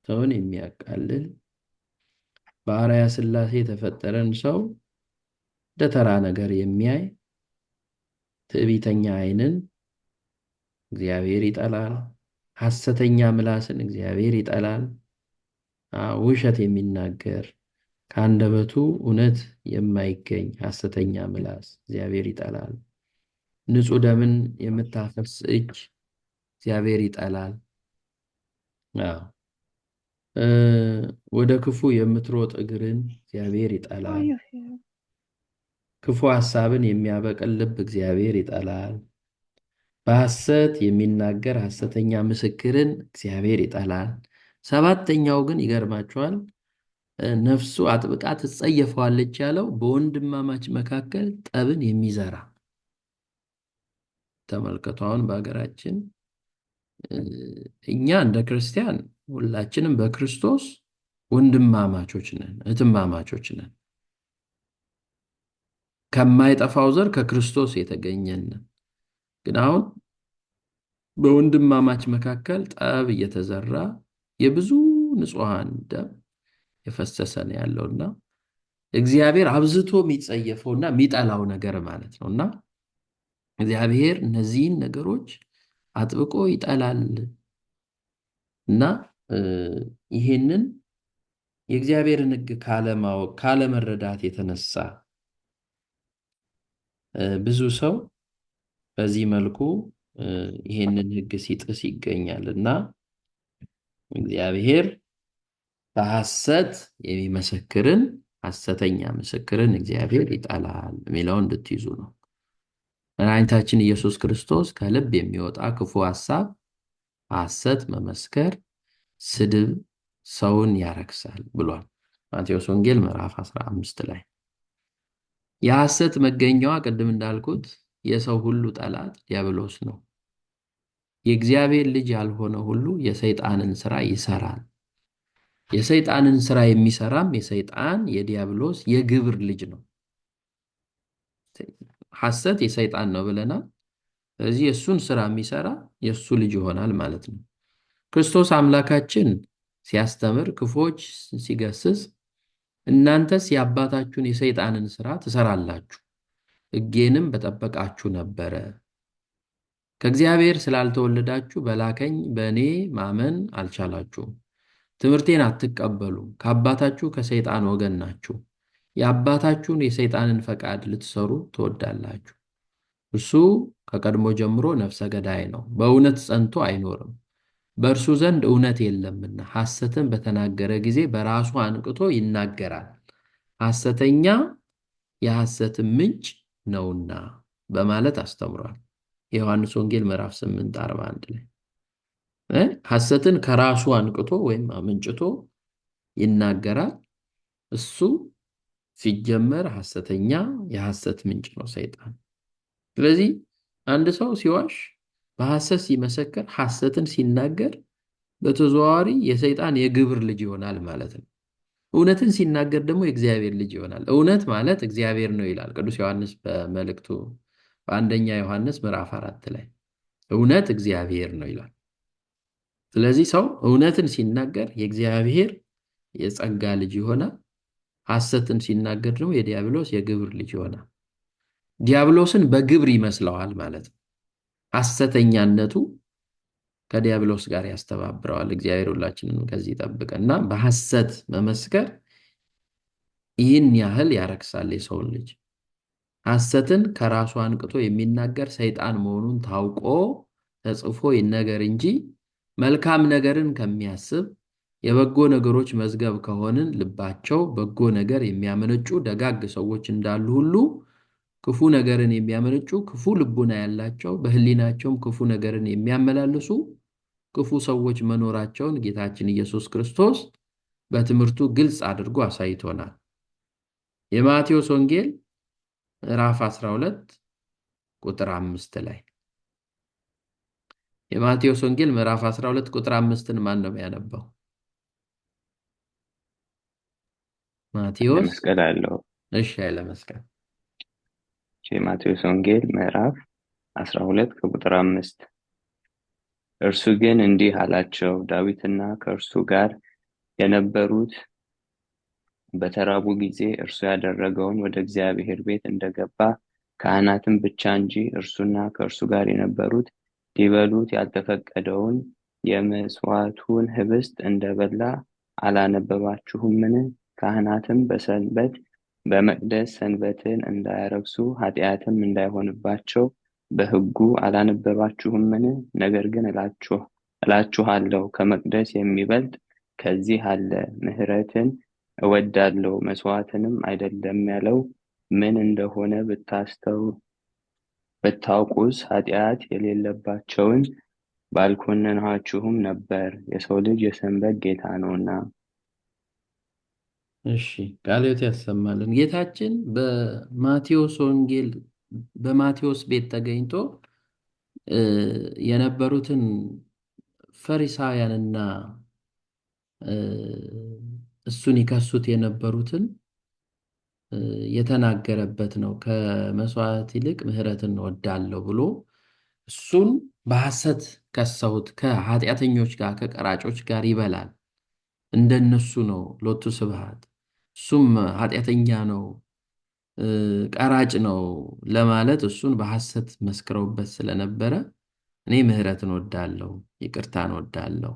ሰውን የሚያቃልል፣ በአርአያ ሥላሴ የተፈጠረን ሰው እንደ ተራ ነገር የሚያይ ትዕቢተኛ ዓይንን እግዚአብሔር ይጠላል። ሐሰተኛ ምላስን እግዚአብሔር ይጠላል። ውሸት የሚናገር ከአንደበቱ እውነት የማይገኝ ሐሰተኛ ምላስ እግዚአብሔር ይጠላል። ንጹሕ ደምን የምታፈስ እጅ እግዚአብሔር ይጠላል። ወደ ክፉ የምትሮጥ እግርን እግዚአብሔር ይጠላል። ክፉ ሐሳብን የሚያበቅል ልብ እግዚአብሔር ይጠላል። በሐሰት የሚናገር ሐሰተኛ ምስክርን እግዚአብሔር ይጠላል። ሰባተኛው ግን ይገርማችኋል፣ ነፍሱ አጥብቃ ትጸየፈዋለች ያለው በወንድማማች መካከል ጠብን የሚዘራ። ተመልከቱ፣ አሁን በሀገራችን እኛ እንደ ክርስቲያን ሁላችንም በክርስቶስ ወንድማማቾች ነን፣ እህትማማቾች ነን። ከማይጠፋው ዘር ከክርስቶስ የተገኘን ነን። ግን አሁን በወንድማማች መካከል ጠብ እየተዘራ የብዙ ንጹሐን ደም የፈሰሰ ነው ያለውና እግዚአብሔር አብዝቶ የሚጸየፈውና የሚጠላው ነገር ማለት ነውና እግዚአብሔር እነዚህን ነገሮች አጥብቆ ይጠላል። እና ይሄንን የእግዚአብሔርን ሕግ ካለማወቅ ካለመረዳት የተነሳ ብዙ ሰው በዚህ መልኩ ይሄንን ሕግ ሲጥስ ይገኛልና እግዚአብሔር በሐሰት የሚመሰክርን ሐሰተኛ ምስክርን እግዚአብሔር ይጠላል የሚለውን እንድትይዙ ነው። መድኃኒታችን ኢየሱስ ክርስቶስ ከልብ የሚወጣ ክፉ ሐሳብ፣ ሐሰት መመስከር፣ ስድብ ሰውን ያረክሳል ብሏል ማቴዎስ ወንጌል ምዕራፍ 15 ላይ። የሐሰት መገኛዋ ቅድም እንዳልኩት የሰው ሁሉ ጠላት ዲያብሎስ ነው። የእግዚአብሔር ልጅ ያልሆነ ሁሉ የሰይጣንን ሥራ ይሰራል። የሰይጣንን ሥራ የሚሰራም የሰይጣን የዲያብሎስ የግብር ልጅ ነው። ሐሰት የሰይጣን ነው ብለናል። ስለዚህ የእሱን ሥራ የሚሰራ የእሱ ልጅ ይሆናል ማለት ነው። ክርስቶስ አምላካችን ሲያስተምር፣ ክፉዎች ሲገስጽ እናንተስ የአባታችሁን የሰይጣንን ሥራ ትሰራላችሁ፣ ሕጌንም በጠበቃችሁ ነበረ። ከእግዚአብሔር ስላልተወለዳችሁ በላከኝ በእኔ ማመን አልቻላችሁም። ትምህርቴን አትቀበሉም፣ ከአባታችሁ ከሰይጣን ወገን ናችሁ። የአባታችሁን የሰይጣንን ፈቃድ ልትሰሩ ትወዳላችሁ። እሱ ከቀድሞ ጀምሮ ነፍሰ ገዳይ ነው፣ በእውነት ጸንቶ አይኖርም። በእርሱ ዘንድ እውነት የለምና ሐሰትን በተናገረ ጊዜ በራሱ አንቅቶ ይናገራል፣ ሐሰተኛ የሐሰትን ምንጭ ነውና በማለት አስተምሯል። የዮሐንስ ወንጌል ምዕራፍ 8:41 ላይ ሐሰትን ከራሱ አንቅቶ ወይም አመንጭቶ ይናገራል። እሱ ሲጀመር ሐሰተኛ የሐሰት ምንጭ ነው ሰይጣን። ስለዚህ አንድ ሰው ሲዋሽ፣ በሐሰት ሲመሰክር፣ ሐሰትን ሲናገር በተዘዋዋሪ የሰይጣን የግብር ልጅ ይሆናል ማለት ነው። እውነትን ሲናገር ደግሞ የእግዚአብሔር ልጅ ይሆናል። እውነት ማለት እግዚአብሔር ነው ይላል ቅዱስ ዮሐንስ በመልእክቱ በአንደኛ ዮሐንስ ምዕራፍ 4 ላይ እውነት እግዚአብሔር ነው ይላል። ስለዚህ ሰው እውነትን ሲናገር የእግዚአብሔር የጸጋ ልጅ ይሆናል። ሐሰትን ሲናገር ደግሞ የዲያብሎስ የግብር ልጅ ይሆናል። ዲያብሎስን በግብር ይመስለዋል ማለት ነው። ሐሰተኛነቱ ከዲያብሎስ ጋር ያስተባብረዋል። እግዚአብሔር ሁላችንን ከዚህ ይጠብቀና በሐሰት መመስከር ይህን ያህል ያረክሳል የሰውን ልጅ። ሐሰትን ከራሱ አንቅቶ የሚናገር ሰይጣን መሆኑን ታውቆ ተጽፎ ይነገር እንጂ መልካም ነገርን ከሚያስብ የበጎ ነገሮች መዝገብ ከሆንን ልባቸው በጎ ነገር የሚያመነጩ ደጋግ ሰዎች እንዳሉ ሁሉ ክፉ ነገርን የሚያመነጩ ክፉ ልቡና ያላቸው በሕሊናቸውም ክፉ ነገርን የሚያመላልሱ ክፉ ሰዎች መኖራቸውን ጌታችን ኢየሱስ ክርስቶስ በትምህርቱ ግልጽ አድርጎ አሳይቶናል። የማቴዎስ ወንጌል ምዕራፍ 12 ቁጥር 5 ላይ የማቴዎስ ወንጌል ምዕራፍ 12 ቁጥር 5ን ማን ነው ያነበው? ማቴዎስ። ለመስቀል አለው። እሺ፣ ለመስቀል። የማቴዎስ ወንጌል ምዕራፍ 12 ከቁጥር 5። እርሱ ግን እንዲህ አላቸው፣ ዳዊትና ከእርሱ ጋር የነበሩት በተራቡ ጊዜ እርሱ ያደረገውን ወደ እግዚአብሔር ቤት እንደገባ ካህናትም ብቻ እንጂ እርሱና ከእርሱ ጋር የነበሩት ሊበሉት ያልተፈቀደውን የመሥዋዕቱን ኅብስት እንደበላ አላነበባችሁምን? ካህናትም በሰንበት በመቅደስ ሰንበትን እንዳያረክሱ ኃጢአትም እንዳይሆንባቸው በሕጉ አላነበባችሁምን? ነገር ግን እላችኋለሁ ከመቅደስ የሚበልጥ ከዚህ አለ። ምሕረትን እወዳለሁ መሥዋዕትንም አይደለም ያለው ምን እንደሆነ ብታውቁስ ኃጢአት የሌለባቸውን ባልኮነናችሁም ነበር። የሰው ልጅ የሰንበት ጌታ ነውና። እሺ፣ ቃልዮት ያሰማልን። ጌታችን በማቴዎስ ወንጌል በማቴዎስ ቤት ተገኝቶ የነበሩትን ፈሪሳውያንና እሱን ይከሱት የነበሩትን የተናገረበት ነው። ከመስዋዕት ይልቅ ምሕረትን እወዳለሁ ብሎ እሱን በሐሰት ከሰውት። ከኃጢአተኞች ጋር ከቀራጮች ጋር ይበላል፣ እንደነሱ ነው ሎቱ ስብሐት። እሱም ኃጢአተኛ ነው ቀራጭ ነው ለማለት እሱን በሐሰት መስክረውበት ስለነበረ እኔ ምሕረትን እወዳለሁ ይቅርታን እወዳለሁ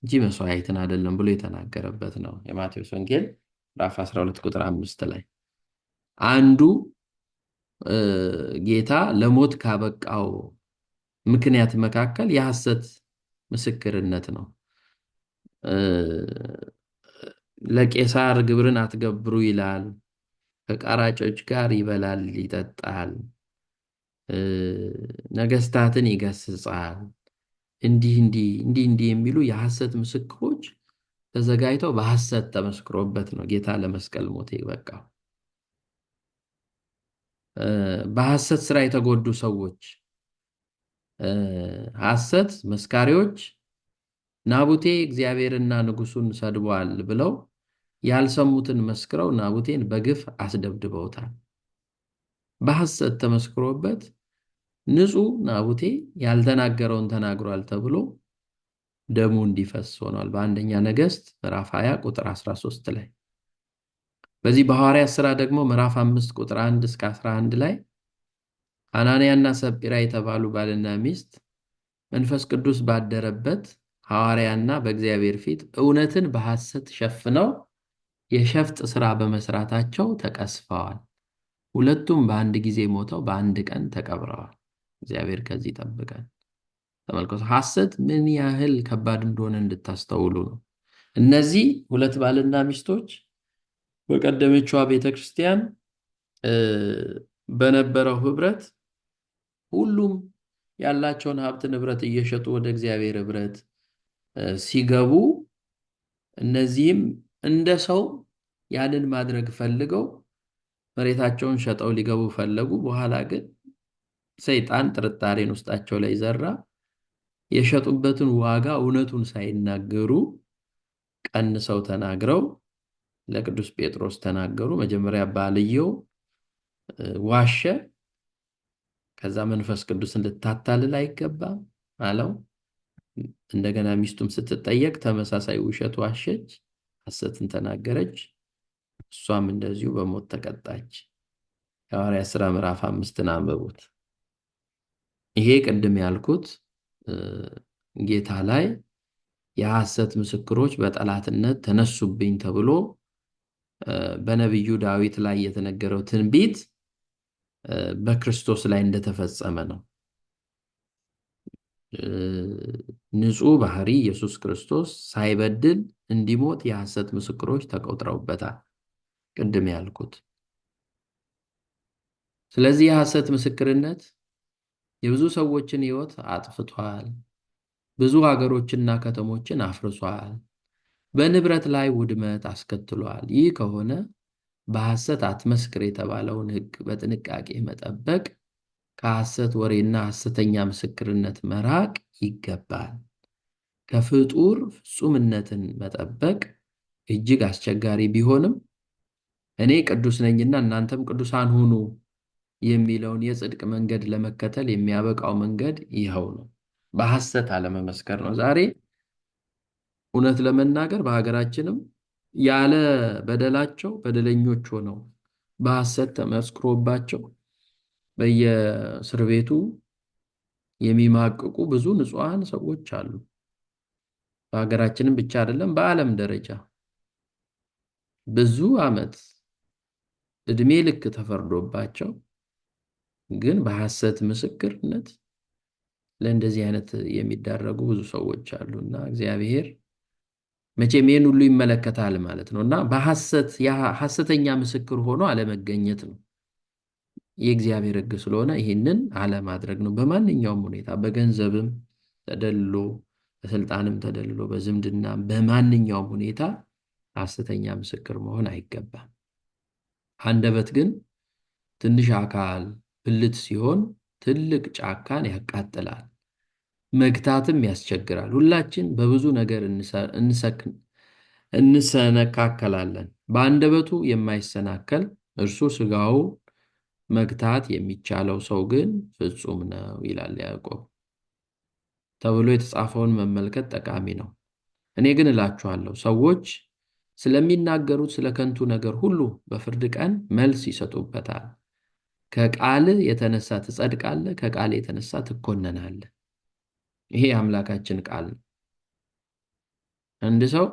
እንጂ መስዋዕትን አይደለም ብሎ የተናገረበት ነው። የማቴዎስ ወንጌል ምዕራፍ 12 ቁጥር 5 ላይ አንዱ ጌታ ለሞት ካበቃው ምክንያት መካከል የሐሰት ምስክርነት ነው። ለቄሳር ግብርን አትገብሩ ይላል፣ ከቀራጮች ጋር ይበላል ይጠጣል፣ ነገስታትን ይገስጻል፣ እንዲህ የሚሉ የሐሰት ምስክሮች ተዘጋጅተው በሐሰት ተመስክሮበት ነው ጌታ ለመስቀል ሞት የበቃው። በሐሰት ስራ የተጎዱ ሰዎች ሐሰት መስካሪዎች ናቡቴ እግዚአብሔርና ንጉሱን ሰድቧል ብለው ያልሰሙትን መስክረው ናቡቴን በግፍ አስደብድበውታል። በሐሰት ተመስክሮበት ንጹሕ ናቡቴ ያልተናገረውን ተናግሯል ተብሎ ደሙ እንዲፈስ ሆኗል። በአንደኛ ነገሥት ምዕራፍ 20 ቁጥር 13 ላይ። በዚህ በሐዋርያት ሥራ ደግሞ ምዕራፍ 5 ቁጥር 1 እስከ 11 ላይ አናንያና ሰጲራ የተባሉ ባልና ሚስት መንፈስ ቅዱስ ባደረበት ሐዋርያና በእግዚአብሔር ፊት እውነትን በሐሰት ሸፍነው የሸፍጥ ሥራ በመስራታቸው ተቀስፈዋል። ሁለቱም በአንድ ጊዜ ሞተው በአንድ ቀን ተቀብረዋል። እግዚአብሔር ከዚህ ጠብቀን። ተመልከቱ፣ ሐሰት ምን ያህል ከባድ እንደሆነ እንድታስተውሉ ነው። እነዚህ ሁለት ባልና ሚስቶች በቀደመችዋ ቤተክርስቲያን በነበረው ህብረት ሁሉም ያላቸውን ሀብት ንብረት እየሸጡ ወደ እግዚአብሔር ህብረት ሲገቡ እነዚህም እንደ ሰው ያንን ማድረግ ፈልገው መሬታቸውን ሸጠው ሊገቡ ፈለጉ። በኋላ ግን ሰይጣን ጥርጣሬን ውስጣቸው ላይ ዘራ። የሸጡበትን ዋጋ እውነቱን ሳይናገሩ ቀንሰው ተናግረው ለቅዱስ ጴጥሮስ ተናገሩ። መጀመሪያ ባልየው ዋሸ። ከዛ መንፈስ ቅዱስን ልታታልል አይገባም አለው። እንደገና ሚስቱም ስትጠየቅ ተመሳሳይ ውሸት ዋሸች፣ ሐሰትን ተናገረች። እሷም እንደዚሁ በሞት ተቀጣች። የሐዋርያት ሥራ ምዕራፍ 5ን አንብቡት። ይሄ ቅድም ያልኩት ጌታ ላይ የሐሰት ምስክሮች በጠላትነት ተነሱብኝ ተብሎ በነቢዩ ዳዊት ላይ የተነገረው ትንቢት በክርስቶስ ላይ እንደተፈጸመ ነው። ንጹሕ ባህሪ ኢየሱስ ክርስቶስ ሳይበድል እንዲሞት የሐሰት ምስክሮች ተቆጥረውበታል፣ ቅድም ያልኩት። ስለዚህ የሐሰት ምስክርነት የብዙ ሰዎችን ሕይወት አጥፍቷል፣ ብዙ ሀገሮችና ከተሞችን አፍርሷል፣ በንብረት ላይ ውድመት አስከትሏል። ይህ ከሆነ በሐሰት አትመስክር የተባለውን ሕግ በጥንቃቄ መጠበቅ፣ ከሐሰት ወሬና ሐሰተኛ ምስክርነት መራቅ ይገባል። ከፍጡር ፍጹምነትን መጠበቅ እጅግ አስቸጋሪ ቢሆንም እኔ ቅዱስ ነኝና እናንተም ቅዱሳን ሁኑ የሚለውን የጽድቅ መንገድ ለመከተል የሚያበቃው መንገድ ይኸው ነው። በሐሰት አለመመስከር ነው። ዛሬ እውነት ለመናገር በሀገራችንም ያለ በደላቸው በደለኞች ሆነው በሐሰት ተመስክሮባቸው በየእስር ቤቱ የሚማቅቁ ብዙ ንጹሐን ሰዎች አሉ። በሀገራችንም ብቻ አይደለም፣ በዓለም ደረጃ ብዙ ዓመት ዕድሜ ልክ ተፈርዶባቸው ግን በሐሰት ምስክርነት ለእንደዚህ አይነት የሚዳረጉ ብዙ ሰዎች አሉና እግዚአብሔር መቼም ይህን ሁሉ ይመለከታል ማለት ነው። እና ሐሰተኛ ምስክር ሆኖ አለመገኘት ነው የእግዚአብሔር ሕግ ስለሆነ ይህንን አለማድረግ ነው። በማንኛውም ሁኔታ በገንዘብም ተደልሎ፣ በስልጣንም ተደልሎ፣ በዝምድና በማንኛውም ሁኔታ ሐሰተኛ ምስክር መሆን አይገባም። አንደበት ግን ትንሽ አካል ብልት ሲሆን ትልቅ ጫካን ያቃጥላል፣ መግታትም ያስቸግራል። ሁላችን በብዙ ነገር እንሰነካከላለን። በአንደበቱ የማይሰናከል እርሱ ሥጋው መግታት የሚቻለው ሰው ግን ፍጹም ነው ይላል ያዕቆብ ተብሎ የተጻፈውን መመልከት ጠቃሚ ነው። እኔ ግን እላችኋለሁ ሰዎች ስለሚናገሩት ስለ ከንቱ ነገር ሁሉ በፍርድ ቀን መልስ ይሰጡበታል። ከቃል የተነሳ ትጸድቃለህ፣ ከቃል የተነሳ ትኮነናለህ። ይሄ የአምላካችን ቃል ነው። አንድ ሰው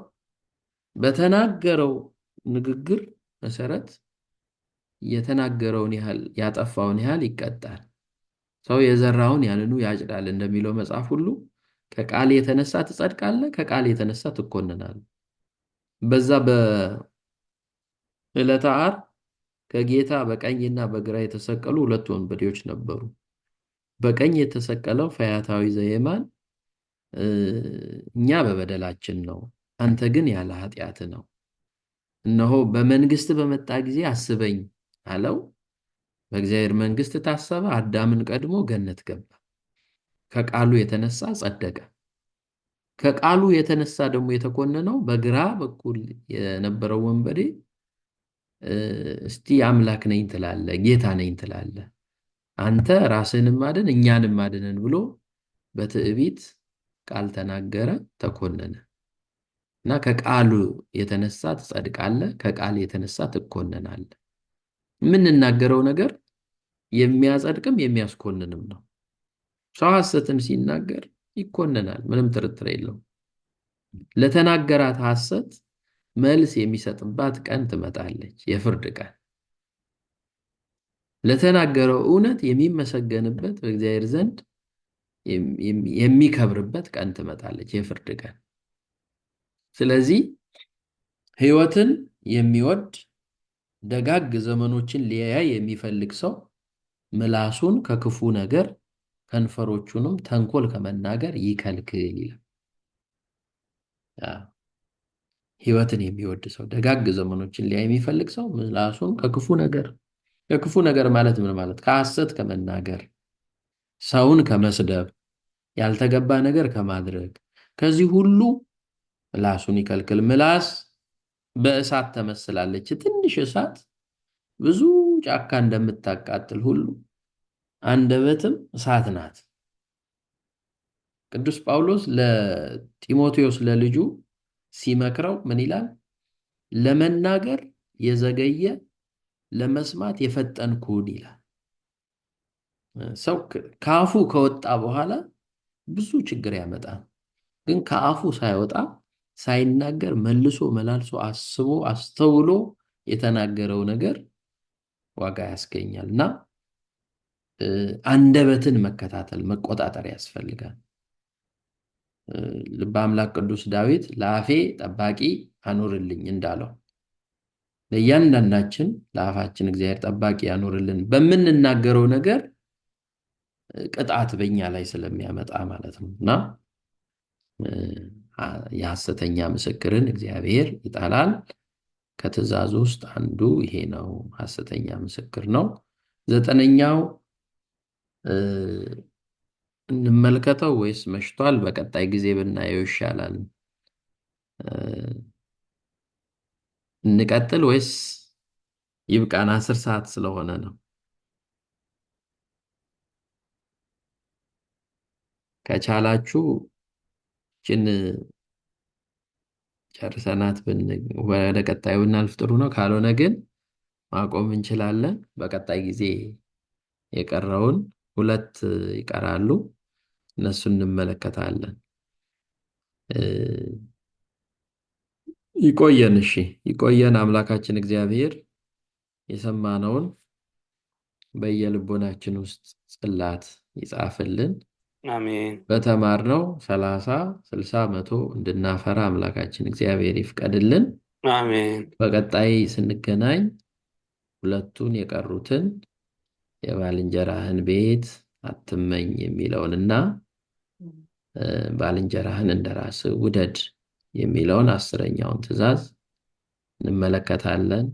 በተናገረው ንግግር መሰረት የተናገረውን ያህል ያጠፋውን ያህል ይቀጣል። ሰው የዘራውን ያንኑ ያጭዳል እንደሚለው መጽሐፍ ሁሉ ከቃል የተነሳ ትጸድቃለህ፣ ከቃል የተነሳ ትኮነናለህ። በዛ በዕለተ ዓርብ ከጌታ በቀኝና በግራ የተሰቀሉ ሁለት ወንበዴዎች ነበሩ። በቀኝ የተሰቀለው ፈያታዊ ዘየማን እኛ በበደላችን ነው፣ አንተ ግን ያለ ኃጢአት ነው፣ እነሆ በመንግስት በመጣ ጊዜ አስበኝ አለው። በእግዚአብሔር መንግስት ታሰበ፣ አዳምን ቀድሞ ገነት ገባ። ከቃሉ የተነሳ ጸደቀ። ከቃሉ የተነሳ ደግሞ የተኮነነው በግራ በኩል የነበረው ወንበዴ እስቲ አምላክ ነኝ ትላለህ፣ ጌታ ነኝ ትላለህ፣ አንተ ራስህንም አድን እኛንም አድነን ብሎ በትዕቢት ቃል ተናገረ፣ ተኮነነ። እና ከቃሉ የተነሳ ትጸድቃለህ፣ ከቃል የተነሳ ትኮነናለህ። የምንናገረው ነገር የሚያጸድቅም የሚያስኮንንም ነው። ሰው ሐሰትን ሲናገር ይኮነናል፣ ምንም ጥርጥር የለውም። ለተናገራት ሐሰት መልስ የሚሰጥባት ቀን ትመጣለች፣ የፍርድ ቀን። ለተናገረው እውነት የሚመሰገንበት በእግዚአብሔር ዘንድ የሚከብርበት ቀን ትመጣለች፣ የፍርድ ቀን። ስለዚህ ሕይወትን የሚወድ ደጋግ ዘመኖችን ሊያይ የሚፈልግ ሰው ምላሱን ከክፉ ነገር ከንፈሮቹንም ተንኮል ከመናገር ይከልክል ይላል። ሕይወትን የሚወድ ሰው ደጋግ ዘመኖችን ሊያይ የሚፈልግ ሰው ምላሱን ከክፉ ነገር ማለት ምን ማለት? ከሐሰት ከመናገር፣ ሰውን ከመስደብ፣ ያልተገባ ነገር ከማድረግ፣ ከዚህ ሁሉ ምላሱን ይከልክል። ምላስ በእሳት ተመስላለች። ትንሽ እሳት ብዙ ጫካ እንደምታቃጥል ሁሉ አንደበትም እሳት ናት። ቅዱስ ጳውሎስ ለጢሞቴዎስ ለልጁ ሲመክረው ምን ይላል? ለመናገር የዘገየ ለመስማት የፈጠንኩን ይላል። ሰው ከአፉ ከወጣ በኋላ ብዙ ችግር ያመጣል። ግን ከአፉ ሳይወጣ ሳይናገር መልሶ መላልሶ አስቦ አስተውሎ የተናገረው ነገር ዋጋ ያስገኛል እና አንደበትን መከታተል መቆጣጠር ያስፈልጋል። ልበ አምላክ ቅዱስ ዳዊት ለአፌ ጠባቂ አኑርልኝ እንዳለው ለእያንዳንዳችን ለአፋችን እግዚአብሔር ጠባቂ ያኑርልን። በምንናገረው ነገር ቅጣት በእኛ ላይ ስለሚያመጣ ማለት ነው እና የሐሰተኛ ምስክርን እግዚአብሔር ይጠላል። ከትእዛዝ ውስጥ አንዱ ይሄ ነው፣ ሐሰተኛ ምስክር ነው። ዘጠነኛው እንመልከተው ወይስ መሽቷል? በቀጣይ ጊዜ ብናየው ይሻላል። እንቀጥል ወይስ ይብቃን? 10 ሰዓት ስለሆነ ነው። ከቻላችሁ ችን ጨርሰናት ወደ ቀጣዩ ብናልፍ ጥሩ ነው። ካልሆነ ግን ማቆም እንችላለን። በቀጣይ ጊዜ የቀረውን 2 ይቀራሉ፣ እነሱን እንመለከታለን። ይቆየን። እሺ ይቆየን። አምላካችን እግዚአብሔር የሰማነውን በየልቦናችን ውስጥ ጽላት ይጻፍልን። አሜን። በተማርነው 30፣ 60፣ 100 እንድናፈራ አምላካችን እግዚአብሔር ይፍቀድልን። አሜን። በቀጣይ ስንገናኝ 2ቱን የቀሩትን የባልንጀራህን ቤት አትመኝ የሚለውንና ባልንጀራህን እንደራስህ ውደድ የሚለውን 10ኛውን ትእዛዝ እንመለከታለን።